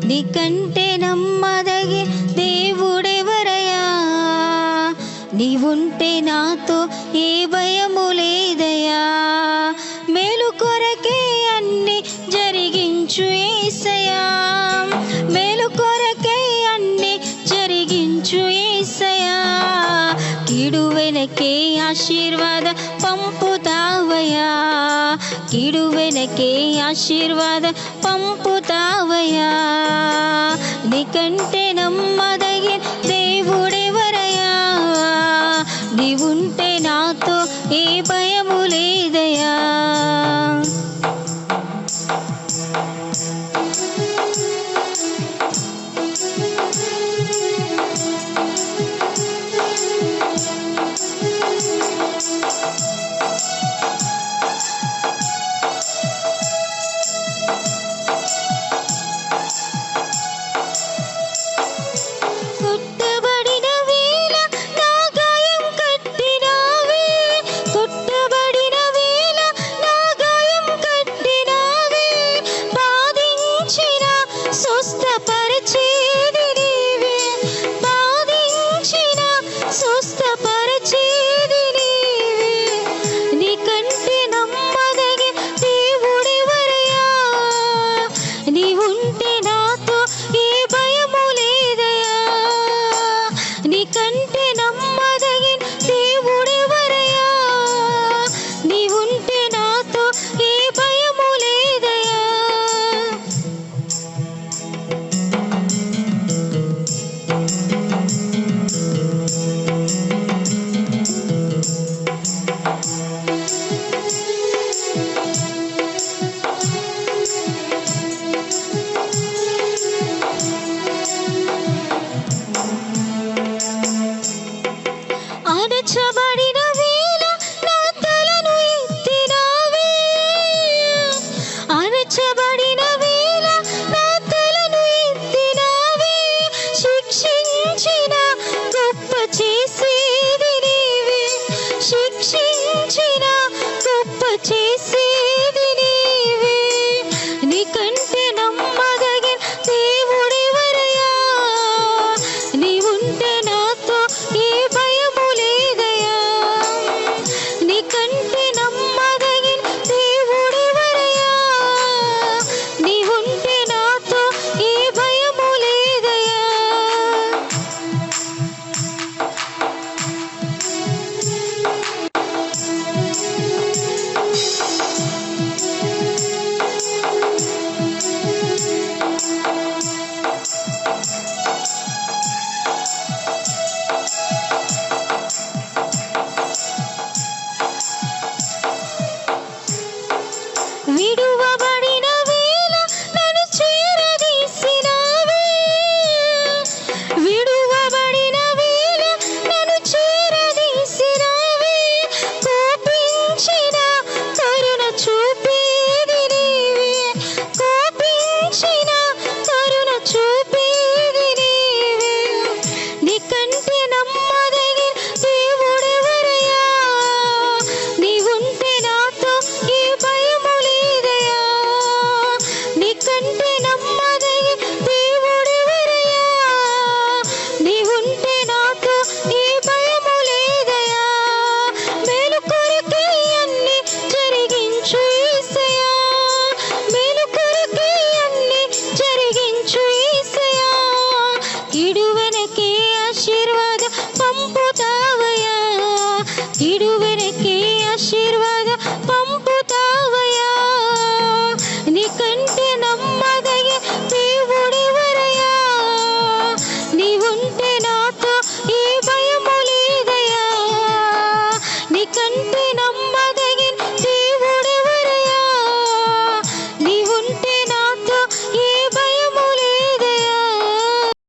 నీకంటే నమ్మదగి దేవుడెవరయ్యా? నీవుంటే నాతో ఏ భయము లేదయ్యా. మేలు కొరకే అన్ని జరిగించు యేసయ్యా, మేలు కొరకే అన్ని జరిగించు యేసయ్యా. కీడు వెనకే ఆశీర్వాద పంపుతావయ్యా, కీడు వెనకే ఆశీర్వాద పంపుతావయ్యా. నీకంటే నమ్మదగిన దేవుడెవరయ్యా? నీవుంటే నాతో ఏ భయము లేదయ్యా. అణచబడిన వేళ నా తలను ఎత్తినావే, అణచబడిన వేళ నా తలను ఎత్తినావే. శిక్షించిన గొప్ప చేసేది నీవే, శిక్షించిన గొప్ప చేసేది నీవే. నీకంటే నమ్మదగిన దేవుడెవరయ్యా? నీవుంటే నాతో ఏ భయము లేదయ్యా. నీకంటే నమ్మదగిన దేవుడెవరయ్యా? నీవుంటే నాతో ఏ భయము లేదయ్యా. విడువబడిన వేళ నన్ను చేరదీసినావే, విడువబడిన వేళ నన్ను చేరదీసినావే. కోపించిన కరుణ చూపేది నీవే, కోపించిన కరుణ చూపేది నీవే. నీకంటే నమ్మదగిన దేవుడెవరయ్యా? నీవుంటే నాతో ఏ భయము లేదయ్యా. నీకంటే నమ్మదగిన దేవుడెవరయ్యా? నీవుంటే నాతో ఏ భయము లేదయ్యా. మేలు కొరకే అన్ని జరిగించు యేసయ్యా, మేలు కొరకే అన్ని జరిగించు యేసయ్యా. కీడు వెనకే ఆశీర్వాద పంపుతావయ్యా, కీడు వెనకే ఆశీర్వాద